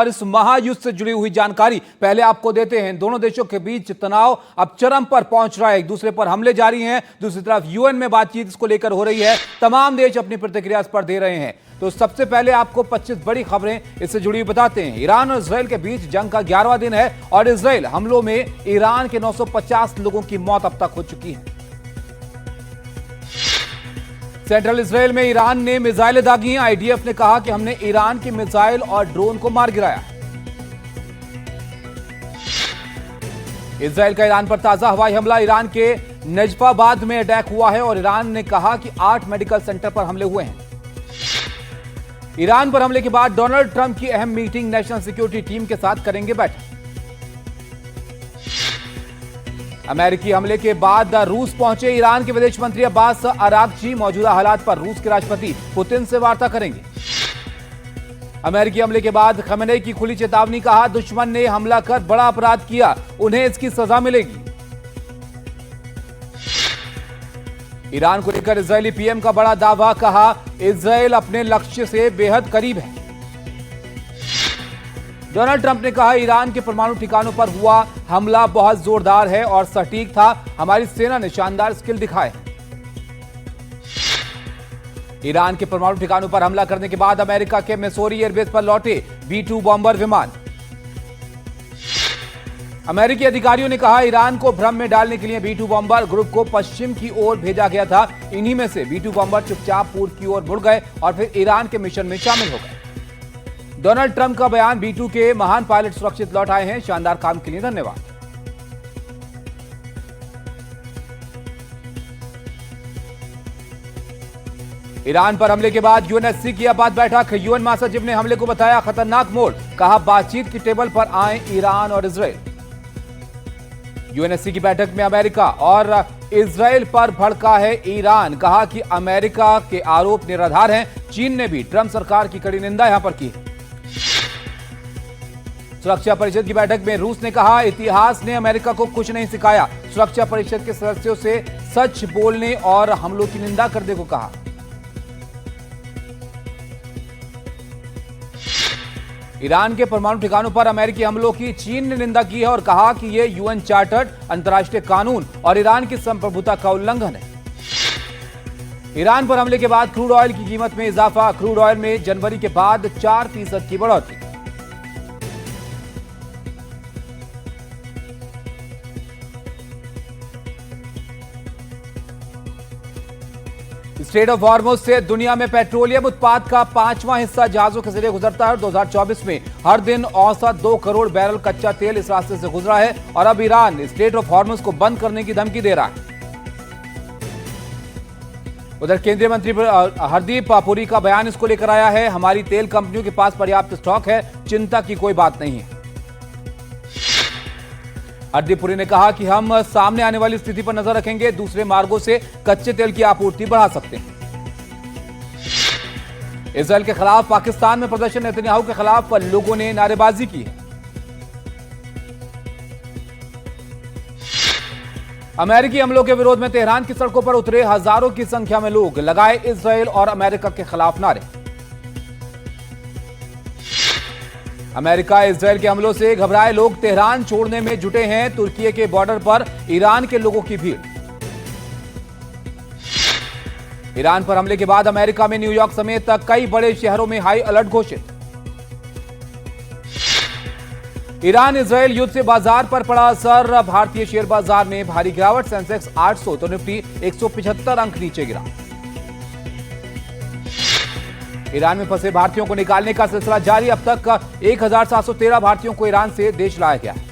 और इस महायुद्ध से जुड़ी हुई जानकारी पहले आपको देते हैं। दोनों देशों के बीच तनाव अब चरम पर पहुंच रहा है, एक दूसरे पर हमले जारी हैं। दूसरी तरफ यूएन में बातचीत इसको लेकर हो रही है, तमाम देश अपनी प्रतिक्रिया इस पर दे रहे हैं। तो सबसे पहले आपको 25 बड़ी खबरें इससे जुड़ी बताते हैं। ईरान और इजराइल के बीच जंग का 11वां दिन है और इजराइल हमलों में ईरान के 950 लोगों की मौत अब तक हो चुकी है। सेंट्रल इजराइल में ईरान ने मिसाइलें दागी हैं। आईडीएफ ने कहा कि हमने ईरान की मिसाइल और ड्रोन को मार गिराया। इजराइल का ईरान पर ताजा हवाई हमला। ईरान के नजफाबाद में अटैक हुआ है और ईरान ने कहा कि 8 मेडिकल सेंटर पर हमले हुए हैं। ईरान पर हमले के बाद डोनाल्ड ट्रंप की अहम मीटिंग नेशनल सिक्योरिटी टीम के साथ करेंगे बैठक। अमेरिकी हमले के बाद रूस पहुंचे ईरान के विदेश मंत्री अब्बास अरागची। मौजूदा हालात पर रूस के राष्ट्रपति पुतिन से वार्ता करेंगे। अमेरिकी हमले के बाद खमेनेई की खुली चेतावनी। कहा दुश्मन ने हमला कर बड़ा अपराध किया, उन्हें इसकी सजा मिलेगी। ईरान को लेकर इजरायली पीएम का बड़ा दावा। कहा इजरायल अपने लक्ष्य से बेहद करीब है। डोनाल्ड ट्रंप ने कहा ईरान के परमाणु ठिकानों पर हुआ हमला बहुत जोरदार है और सटीक था, हमारी सेना ने शानदार स्किल दिखाए। ईरान के परमाणु ठिकानों पर हमला करने के बाद अमेरिका के मिसौरी एयरबेस पर लौटे B-2 बॉम्बर विमान। अमेरिकी अधिकारियों ने कहा ईरान को भ्रम में डालने के लिए B-2 बॉम्बर ग्रुप को पश्चिम की ओर भेजा गया था। इन्हीं में से B-2 बॉम्बर चुपचाप पूर्व की ओर मुड़ गए और फिर ईरान के मिशन में शामिल हो गए। डोनाल्ड ट्रंप का बयान। B-2 के महान पायलट सुरक्षित लौट आए हैं, शानदार काम के लिए धन्यवाद। ईरान पर हमले के बाद यूएनएससी की आपात बैठक। यूएन महासचिव ने हमले को बताया खतरनाक मोड़। कहा बातचीत की टेबल पर आए ईरान और इजराइल। यूएनएससी की बैठक में अमेरिका और इजराइल पर भड़का है ईरान। कहा कि अमेरिका के आरोप निराधार हैं। चीन ने भी ट्रंप सरकार की कड़ी निंदा यहां पर की। सुरक्षा परिषद की बैठक में रूस ने कहा इतिहास ने अमेरिका को कुछ नहीं सिखाया। सुरक्षा परिषद के सदस्यों से सच बोलने और हमलों की निंदा करने को कहा। ईरान के परमाणु ठिकानों पर अमेरिकी हमलों की चीन ने निंदा की है और कहा कि यह यूएन चार्टर्ड अंतर्राष्ट्रीय कानून और ईरान की संप्रभुता का उल्लंघन है। ईरान पर हमले के बाद क्रूड ऑयल की कीमत में इजाफा। क्रूड ऑयल में जनवरी के बाद 4% की बढ़ोतरी। स्ट्रेट ऑफ हॉर्मुज से दुनिया में पेट्रोलियम उत्पाद का 5वां हिस्सा जहाजों के जरिए गुजरता है। 2024 में हर दिन औसत 2 करोड़ बैरल कच्चा तेल इस रास्ते से गुजरा है और अब ईरान स्ट्रेट ऑफ हॉर्मुज को बंद करने की धमकी दे रहा है। उधर केंद्रीय मंत्री हरदीप पुरी का बयान इसको लेकर आया है। हमारी तेल कंपनियों के पास पर्याप्त स्टॉक है, चिंता की कोई बात नहीं है। हरदीप पुरी ने कहा कि हम सामने आने वाली स्थिति पर नजर रखेंगे, दूसरे मार्गों से कच्चे तेल की आपूर्ति बढ़ा सकते हैं। इजराइल के खिलाफ पाकिस्तान में प्रदर्शन। नेतन्याहू के खिलाफ लोगों ने नारेबाजी की है। अमेरिकी हमलों के विरोध में तेहरान की सड़कों पर उतरे हजारों की संख्या में लोग। लगाए इजराइल और अमेरिका के खिलाफ नारे। अमेरिका इजराइल के हमलों से घबराए लोग तेहरान छोड़ने में जुटे हैं। तुर्की के बॉर्डर पर ईरान के लोगों की भीड़। ईरान पर हमले के बाद अमेरिका में न्यूयॉर्क समेत कई बड़े शहरों में हाई अलर्ट घोषित। ईरान इजराइल युद्ध से बाजार पर पड़ा असर। भारतीय शेयर बाजार में भारी गिरावट। सेंसेक्स 800 तो निफ्टी 175 अंक नीचे गिरा। ईरान में फंसे भारतीयों को निकालने का सिलसिला जारी। अब तक 1713 भारतीयों को ईरान से देश लाया गया है।